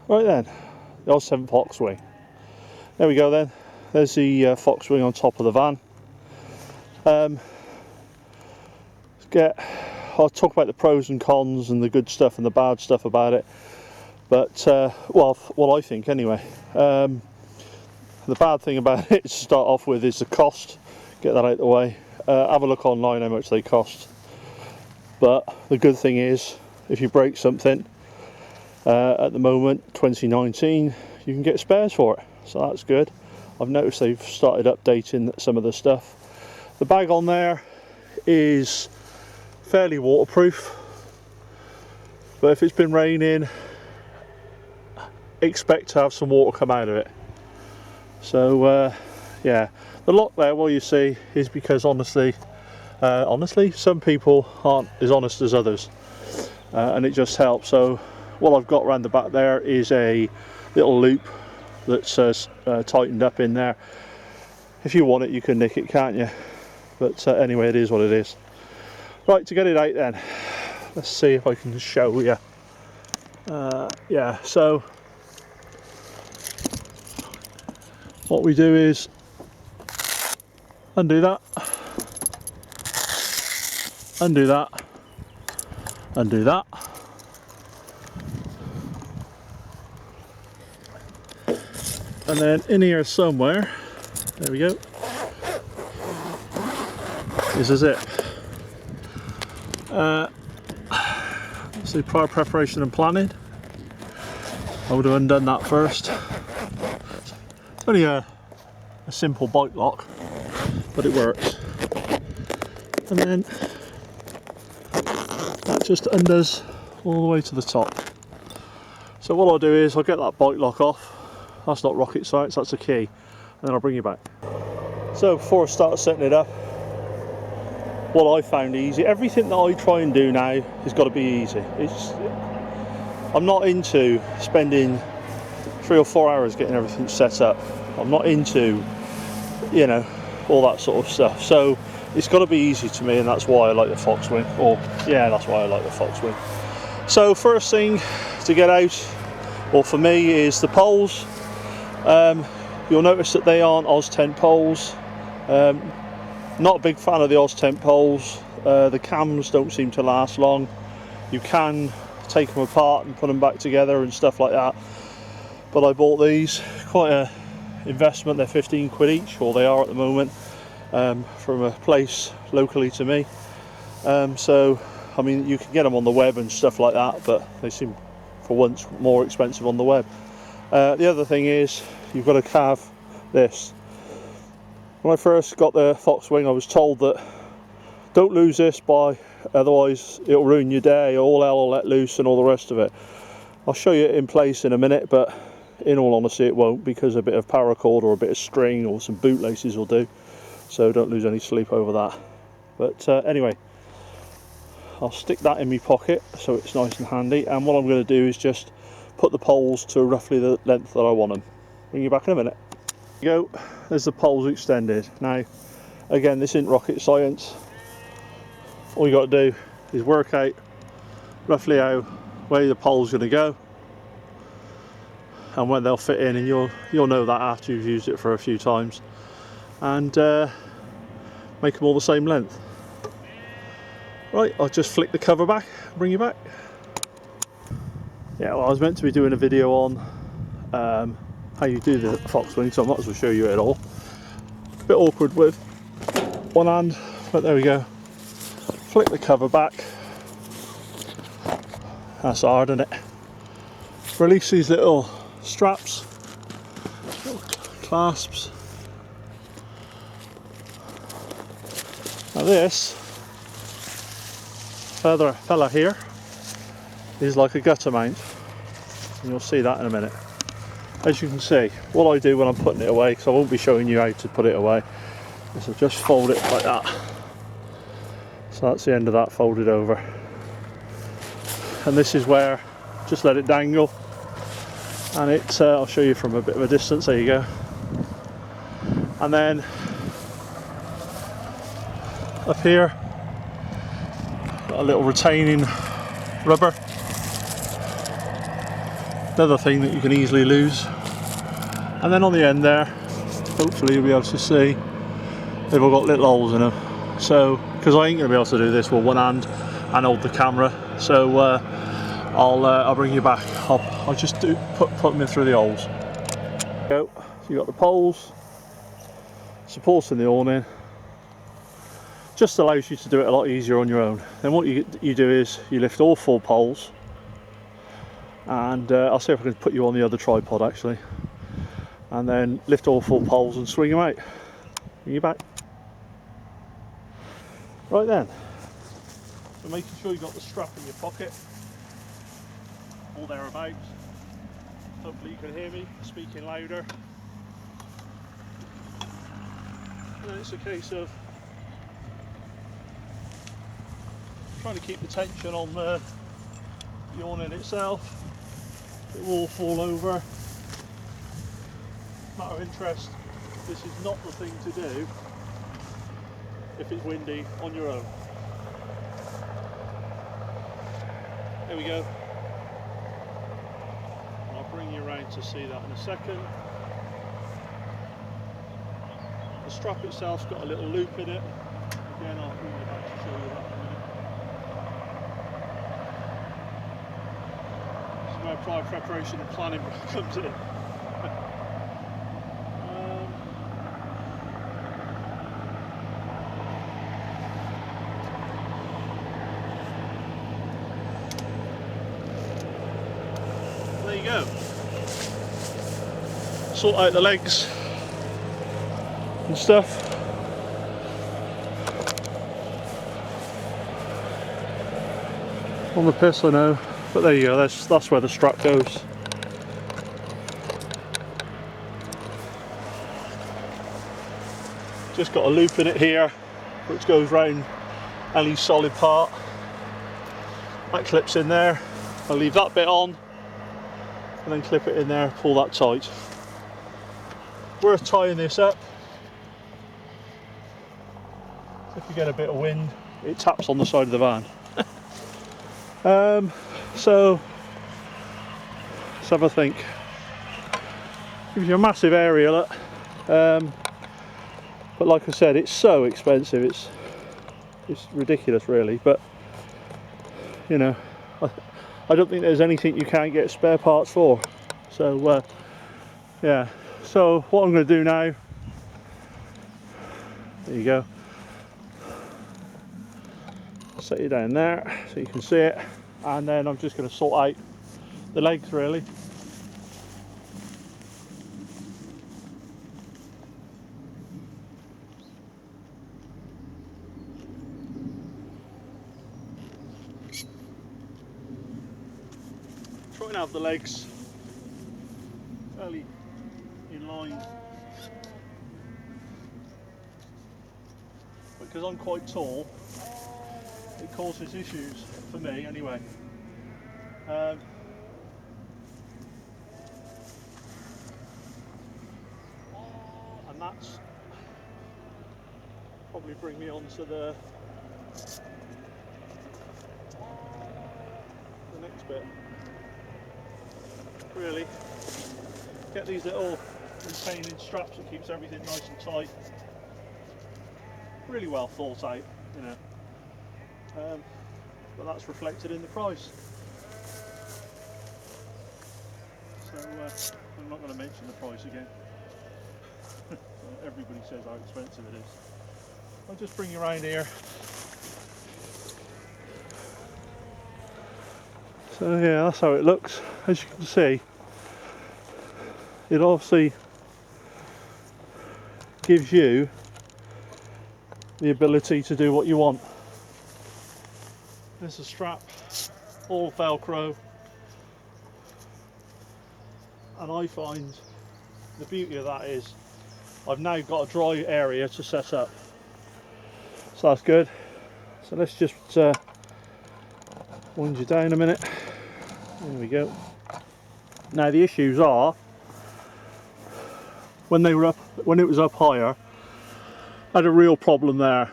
Right then, the old 7 Foxwing. There we go then. There's the Foxwing on top of the van. I'll talk about the pros and cons and the good stuff and the bad stuff about it. But, well, what I think anyway. The bad thing about it to start off with is the cost. Get that out of the way. Have a look online how much they cost. But the good thing is, if you break something, at the moment, 2019, you can get spares for it, so that's good. I've noticed they've started updating some of the stuff. The bag on there is fairly waterproof, but if it's been raining, expect to have some water come out of it. So yeah, the lock there, what you see, is because honestly, some people aren't as honest as others, and it just helps. So what I've got around the back there is a little loop that's tightened up in there. If you want it, you can nick it, can't you? But anyway, it is what it is. Right, to get it out then, let's see if I can show you. Yeah, so what we do is undo that, undo that, undo that. And then in here somewhere, there we go, is a zip. So prior preparation and planning, I would have undone that first. It's only a simple bike lock, but it works. And then that just undoes all the way to the top. So what I'll do is I'll get that bike lock off. That's not rocket science, that's a key, and then I'll bring you back. So before I start setting it up, what I found easy, everything that I try and do now has got to be easy. I'm not into spending 3 or 4 hours getting everything set up. I'm not into, you know, all that sort of stuff. So it's got to be easy to me, and that's why I like the Foxwing. Or yeah, that's why I like the Foxwing. So first thing to get out, or for me, is the poles. You'll notice that they aren't Oz tent poles. Not a big fan of the Oz tent poles. The cams don't seem to last long. You can take them apart and put them back together and stuff like that, but I bought these, quite a investment. They're 15 quid each, or they are at the moment, from a place locally to me. So I mean, you can get them on the web and stuff like that, but they seem for once more expensive on the web. The other thing is, you've got to have this. When I first got the Foxwing, I was told that don't lose this, otherwise it'll ruin your day, all hell will let loose and all the rest of it. I'll show you it in place in a minute, but in all honesty it won't, because a bit of paracord or a bit of string or some bootlaces will do. So don't lose any sleep over that. But anyway, I'll stick that in my pocket so it's nice and handy, and what I'm going to do is just put the poles to roughly the length that I want them. Bring you back in a minute. There you go, there's the poles extended. Now again, this isn't rocket science. All you got to do is work out roughly where the pole's going to go and when they'll fit in, and you'll know that after you've used it for a few times, and make them all the same length. Right, I'll just flick the cover back and bring you back. Yeah, well, I was meant to be doing a video on how you do the Foxwing, so I might as well show you it all. A bit awkward with one hand, but there we go. Flick the cover back. That's hard, isn't it? Release these little straps, little clasps. Now this fella here is like a gutter mount, and you'll see that in a minute. As you can see, what I do when I'm putting it away, because I won't be showing you how to put it away, is I just fold it like that. So that's the end of that folded over. And this is where, just let it dangle, and it, I'll show you from a bit of a distance, there you go. And then up here, got a little retaining rubber. another thing that you can easily lose. And then on the end there, hopefully you'll be able to see they've all got little holes in them. So, because I ain't going to be able to do this with one hand and hold the camera, so I'll bring you back. I'll just put them in through the holes. Go. So you got the poles supporting the awning. Just allows you to do it a lot easier on your own. Then what you do is you lift all 4 poles, and I'll see if I can put you on the other tripod actually, and then lift all 4 poles and swing them out. Bring you back. Right then, so making sure you've got the strap in your pocket or thereabouts. Hopefully you can hear me speaking louder. And then it's a case of trying to keep the tension on the awning itself. It will fall over. Matter of interest, this is not the thing to do if it's windy on your own. There we go. I'll bring you around to see that in a second. The strap itself's got a little loop in it. Again, I'll bring you back to show you that in a minute. This is where prior preparation and planning comes in. There you go. Sort out the legs and stuff. On the piss I know, but there you go, that's where the strap goes. Just got a loop in it here which goes round any solid part. That clips in there. I'll leave that bit on and then clip it in there, pull that tight. Worth tying this up. If you get a bit of wind, it taps on the side of the van. So let's have a think. Gives you a massive area, look. But like I said, it's so expensive. It's ridiculous, really. But you know, I don't think there's anything you can't get spare parts for. So yeah. So what I'm going to do now. There you go. Set you down there so you can see it, and then I'm just going to sort out the legs really. Try and have the legs fairly in line, because I'm quite tall. It causes issues for me anyway. And that's probably bring me on to the next bit. Really, get these little retaining straps that keeps everything nice and tight. Really well thought out, you know. But that's reflected in the price. So I'm not going to mention the price again. Everybody says how expensive it is. I'll just bring you around here. So yeah, that's how it looks. As you can see, it obviously gives you the ability to do what you want. There's a strap, all Velcro, and I find the beauty of that is I've now got a dry area to set up, so that's good. So let's just wind you down a minute. There we go. Now the issues are when it was up higher, I had a real problem there.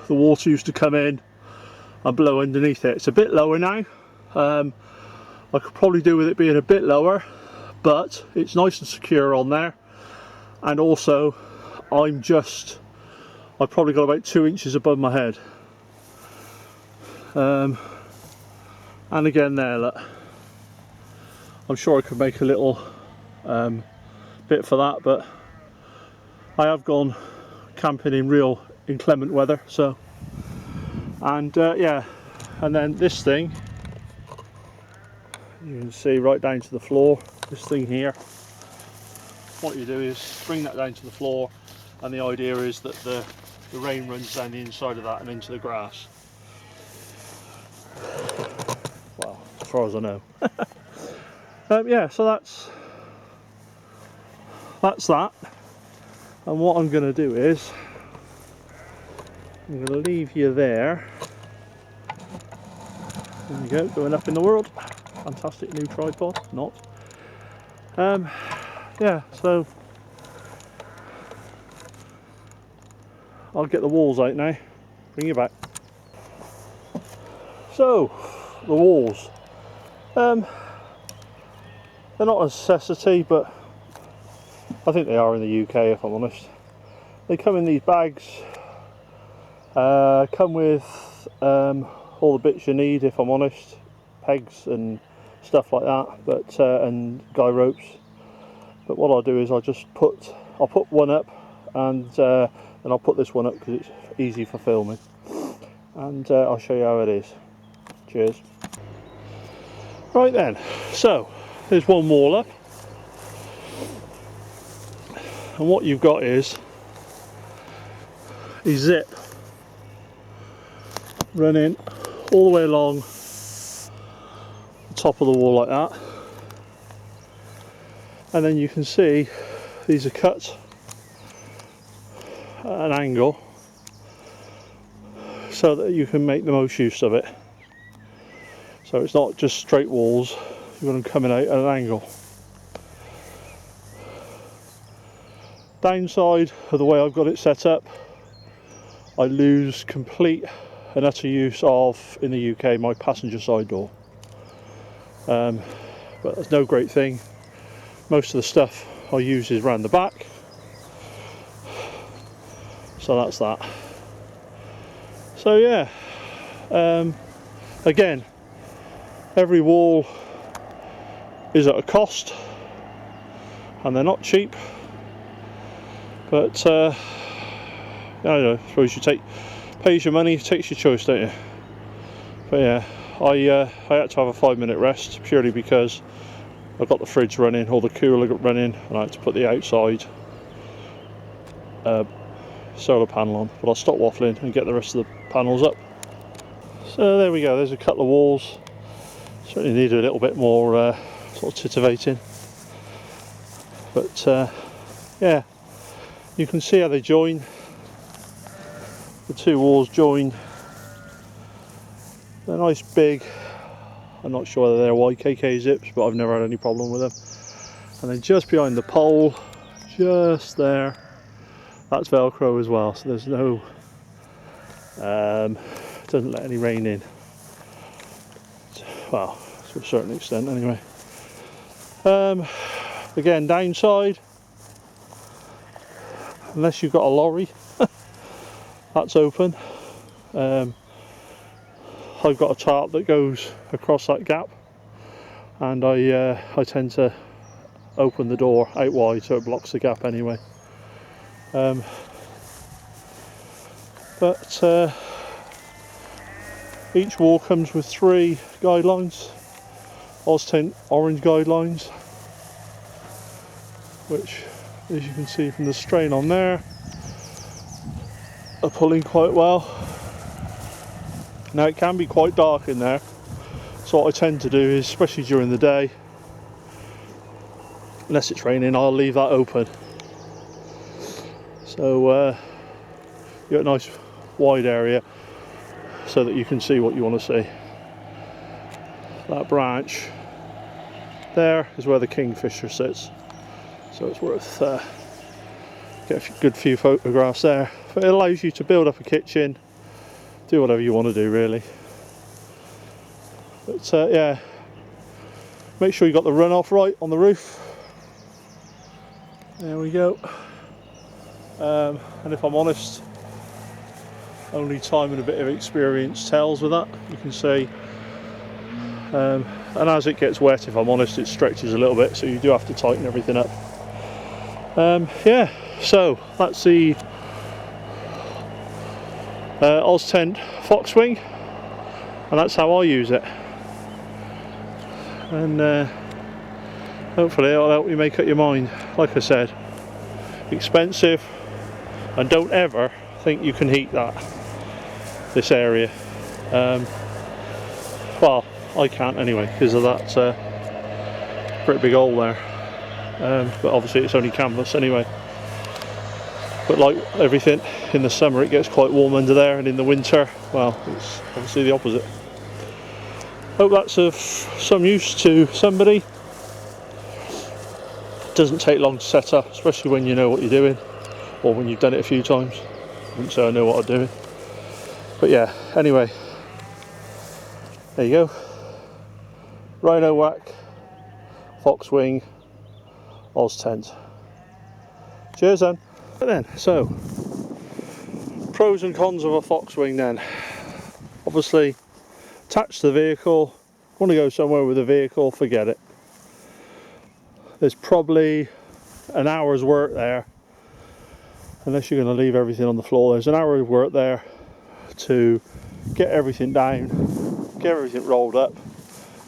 The water used to come in and blow underneath it. It's a bit lower now. I could probably do with it being a bit lower, but it's nice and secure on there. And also I've probably got about 2 inches above my head. And again there, look, I'm sure I could make a little bit for that, but I have gone camping in real inclement weather, so. And yeah, and then this thing, you can see right down to the floor, this thing here. What you do is bring that down to the floor, and the idea is that the rain runs down the inside of that and into the grass. Well, as far as I know. Yeah, so that's that. And what I'm going to do is I'm going to leave you there. There you go, going up in the world. Fantastic new tripod, not. Yeah, so I'll get the walls out now, bring you back. So, the walls. They're not a necessity, but I think they are in the UK, if I'm honest. They come in these bags, come with all the bits you need, if I'm honest, pegs and stuff like that, but and guy ropes. But what I'll do is I'll put one up, and I'll put this one up because it's easy for filming, and I'll show you how it is. Cheers. Right then, so there's one wall up, and what you've got is a zip running all the way along the top of the wall like that, and then you can see these are cut at an angle so that you can make the most use of it. So it's not just straight walls, you've got them coming out at an angle. Downside of the way I've got it set up, I lose complete and utter use of, in the UK, my passenger side door. But that's no great thing. Most of the stuff I use is around the back. So that's that. So yeah, again, every wall is at a cost, and they're not cheap. But I don't know, I suppose you pays your money, takes your choice, don't you? But yeah, I had to have a 5-minute rest purely because I've got the fridge running, or the cooler running, and I had to put the outside solar panel on. But I'll stop waffling and get the rest of the panels up. So there we go, there's a couple of walls. Certainly need a little bit more sort of titivating. But yeah, you can see how they join. The two walls join. They're nice big. I'm not sure whether they're YKK zips, but I've never had any problem with them. And then just behind the pole, just there, that's Velcro as well. So there's no, doesn't let any rain in. Well, to a certain extent anyway. Again, downside, unless you've got a lorry, that's open. I've got a tarp that goes across that gap, and I tend to open the door out wide so it blocks the gap anyway. But each wall comes with 3 guidelines, Oztint orange guidelines, which, as you can see from the strain on there, are pulling quite well. Now it can be quite dark in there, so what I tend to do is, especially during the day, unless it's raining, I'll leave that open. So you get a nice wide area so that you can see what you want to see. That branch there is where the kingfisher sits, so it's worth get a good few photographs there. But it allows you to build up a kitchen, do whatever you want to do really. But yeah, Make sure you got the runoff right on the roof. There we go. And if I'm honest, only time and a bit of experience tells with that. You can see, and as it gets wet, if I'm honest, it stretches a little bit, so you do have to tighten everything up. Yeah, so that's the Oztent Foxwing, and that's how I use it. And hopefully it'll help you make up your mind. Like I said, expensive, and don't ever think you can heat this area. Well, I can't anyway, because of that pretty big hole there. But obviously it's only canvas anyway. But like everything, in the summer it gets quite warm under there, and in the winter, well, it's obviously the opposite. Hope that's of some use to somebody. Doesn't take long to set up, especially when you know what you're doing, or when you've done it a few times. I wouldn't say I know what I'm doing, but yeah, anyway, there you go. Rhino Whack, Foxwing, Oztent. Cheers then. So pros and cons of a Foxwing then. Obviously, attach the vehicle. Want to go somewhere with a vehicle, forget it. There's probably an hour's work there, unless you're going to leave everything on the floor. There's an hour's work there to get everything down, get everything rolled up,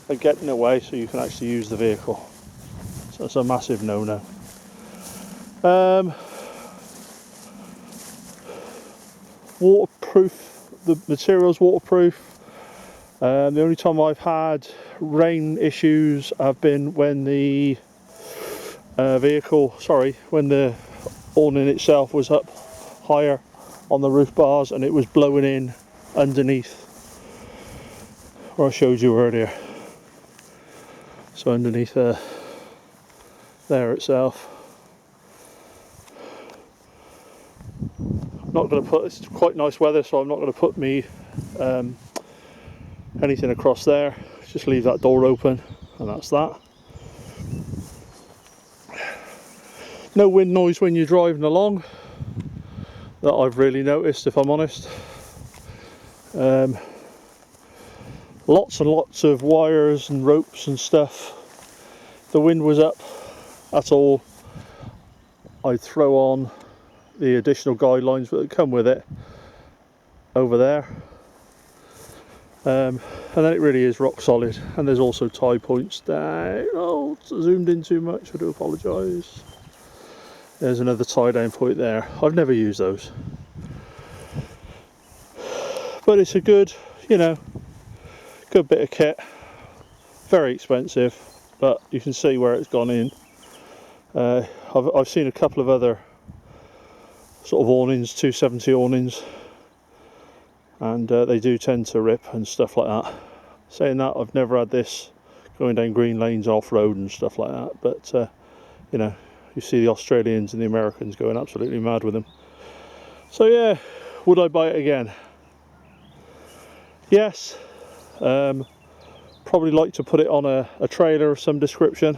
and get in the way so you can actually use the vehicle. So it's a massive no-no. Waterproof, the material's waterproof. The only time I've had rain issues have been when the when the awning itself was up higher on the roof bars and it was blowing in underneath where I showed you earlier. So underneath there itself. Not going to put, it's quite nice weather, so I'm not going to put me anything across there. Just leave that door open, and that's that. No wind noise when you're driving along, that I've really noticed, if I'm honest. Lots and lots of wires and ropes and stuff. If the wind was up at all, I'd throw on the additional guidelines that come with it over there. And then it really is rock solid, and there's also tie points down. Oh, zoomed in too much, I do apologise. There's another tie down point there. I've never used those, but it's a good, you know, good bit of kit. Very expensive, but you can see where it's gone in. I've seen a couple of other sort of awnings, 270 awnings, and they do tend to rip and stuff like that. Saying that, I've never had this going down green lanes off-road and stuff like that, but you know, you see the Australians and the Americans going absolutely mad with them. So yeah, would I buy it again? Yes. Probably like to put it on a trailer of some description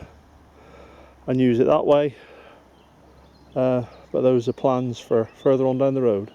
and use it that way, but those are plans for further on down the road.